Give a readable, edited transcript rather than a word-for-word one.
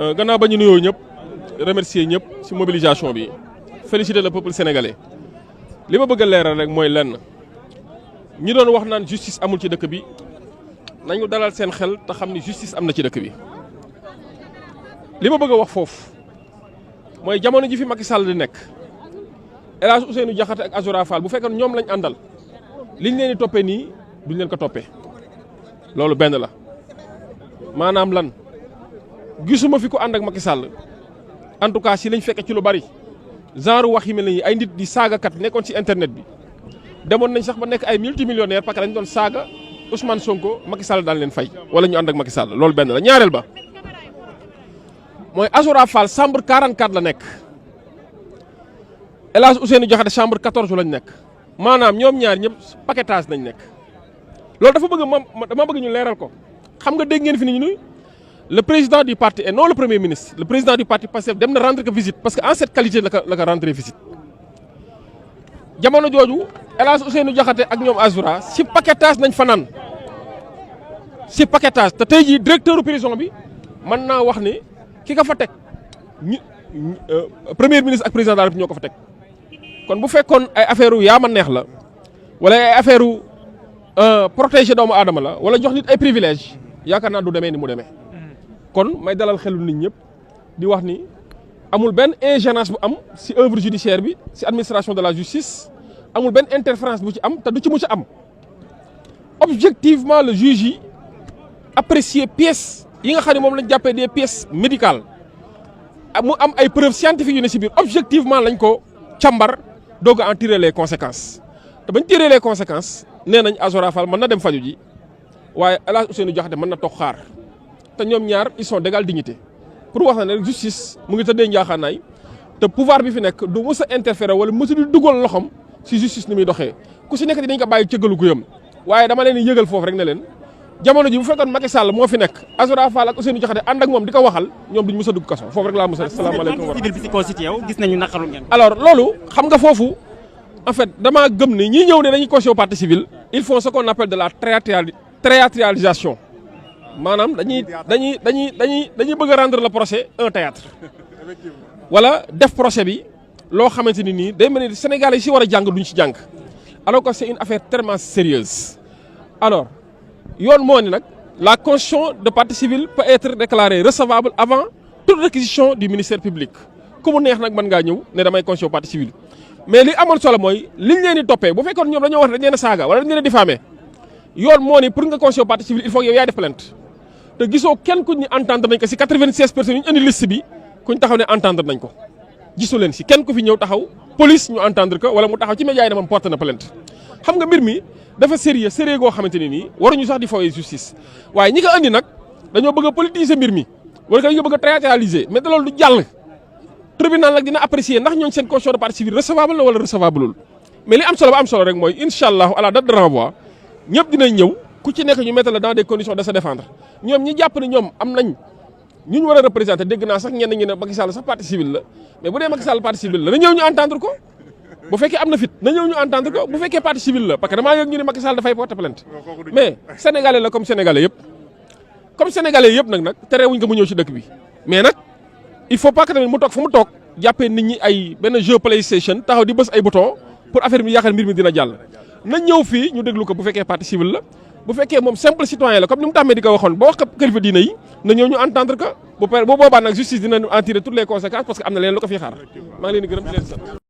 gannaaw ba ñu nuyoo ñëpp remercier ñëpp ci mobilisation bi féliciter le peuple sénégalais li ma bëgg a leeral rek mooy lenn ñi doon wax naan justice amul ci dëkk bi nañu dalal seen xel te xam ni justice am na ci dëkk bi. li ma bëgg a wax foofu mooy jamono ji fi Macky Sall di nekk El Hadj Ousseynou Diakhaté ak Azoura Fall bu fekkoon ñoom lañ àndal liñ leen di toppee nii duñ leen ko toppee loolu benn la maanaam lan. gisuma fi ko ànd ak Macky Sall en tout cas si lañ fekke ci lu bari genre wax yi mel ni ay nit di saagakat nekkoon ci internet bi demoon nañ sax ba nekk ay multimillionnaire parce que dañ doon saaga Ousmane Sonko Macky Sall daan leen fay wala ñu ànd ak Macky Sall loolu benn la. ñaareel ba mooy Azoura Fall chambre 44 la nekk El Hadj Ousseynou Diakhaté chambre 14 lañ nekk maanaam ñoom ñaar ñëpp paquetage nañ nekk loolu dafa bëgg dama bëgg ñu leeral ko xam nga dégg ngeen fi ni ñu le président du parti et non le premier ministre le président du parti Pastef dem na rendre ko visite parce que en cette qualité la ko rendre visite jamono jooju El Hadj Ousseynou Diakhaté ak ñoom Azoura si paquetage nañ fanaan si paquetage te tey jii directeur prison bi mën naa wax ni ki ka fa teg premier ministre ak président de la République ñoo ko fa teg kon bu fekkoon ay affaire yaa ma neex la wala ay affaire protéger doomu aadama la wala jox nit ay privilèges yaakaar naa du demee ni mu demee. kon may dalal xelu nit ñëpp di wax ni amul benn ingérence bu am ci œuvre judiciaire bi ci administration de la justice amul benn interférence bu ci am te du ci mu ci am objectivement le juge yi apprécier pièces yi nga xam ne moom lañ jàppee des pièces médicales mu am ay preuves scientifiques yu ne ci biir objectivement lañ ko càmbar doog a en tirer les conséquences te bañ tirer les conséquences nee nañ Azoura Fall mën na dem faju ji waaye El Hadj Ousseynou Diakhaté mën na toog xaar. te ñoom ñaar ils sont d'égale dignité pour wax na ne justice mu ngi tëddee njaaxaanaay te pouvoir bi fi nekk du mës a interférer wala mës a di dugal loxom ci justice ni muy doxee ku ci nekk dinañ ko bàyyi cëggalu guyam waaye dama leen di yëgal foofu rek ne leen jamono ji bu fekkoon Macky Sall moo fi nekk Azoura Fall ak Ousseynou Diakhaté ànd ak moom di ko waxal ñoom duñ mës a dugg kaso foofu rek laa mës a salaamaaleykum wa civil bi ci constitué yow gis nañu naqaru ngeen. alors loolu xam nga foofu en fait damaa gëm ni ñi ñëw ne dañuy constitué partie civile ils font ce qu'on appelle de la théâtralisation maanaam dañuy bëgg a rendre le procès un théâtre wala def procès bi loo xamante ni nii day mel ni Sénégalais yi si war a jàng duñ ci jàng alors que c'est une affaire tellement sérieuse alors yoon moo ni nag la constitution de partie civile peut être déclarée recevable avant toute réquisition du ministère public ku mu neex nag mën ngaa ñëw ne damay constituer partie civile mais li amoon solo mooy liñ leen di toppee bu fekkoon ñoom dañoo wax dañ leen a saaga wala dañ leen a diffamer yoon moo ni pour nga constituer partie civile il faut que yow yaay def plainte te gisoo kenn kuñ ñu entendre nañ ko si 96 personnes yi ñu indi liste bi kuñ taxaw ne entendre nañ ko gisu leen si kenn ku fi ñëw taxaw police ñu entendre ko wala mu taxaw ci média yi ne moom porte na plainte xam nga mbir mi dafa sérieux goo xamante ne nii waruñu sax di fawee justice waaye ñi ko andi nag dañoo bëgg a politiser mbir mi wala dañoo bëgg a théâtraliser mais da loolu du jàll tribunal nag dina apprécier ndax ñooñu seen constitution de partie civile recevable la wala recevable loolu mais li am solo ba am solo rek mooy incha allah à la date de renvoi ñëpp dinañ ñëw ku ci nekk ñu mettre la dans des conditions de se défendre ñoom ñi jàpp ne ñoom am nañ ñu war a représenter dégg naa sax ñenn ñi ne Macky Sall sax partie civile la mais bu dee Macky Sall partie civile la na ñëw ñu entendre ko bu fekkee am na fit na ñëw ñu entendre ko bu fekkee partie civile la parce que damaa yëg ñu ne Macky Sall dafay porter plainte mais sénégalais la comme sénégalais yëpp nag terewuñ ko mu ñëw ci dëkk bi mais nag il faut pas que tamit mu toog fu mu toog jàppee nit ñi ay benn jeu PlayStation taxaw di bës ay bouton pour affaire bi yaakaar mbir mi dina jàll na ñëw fii ñu déglu ko bu fekkee partie civile la bu fekkee moom simple citoyen la comme ni mu tàmmee di ko waxoon ba wax ko kilifa diine yi na ñëw ñu entendre que bu boobaa nag justice dina en tirer toutes les conséquences parce que am na leen lu ko fi xaar maa ngi leen di gërëm di leen sant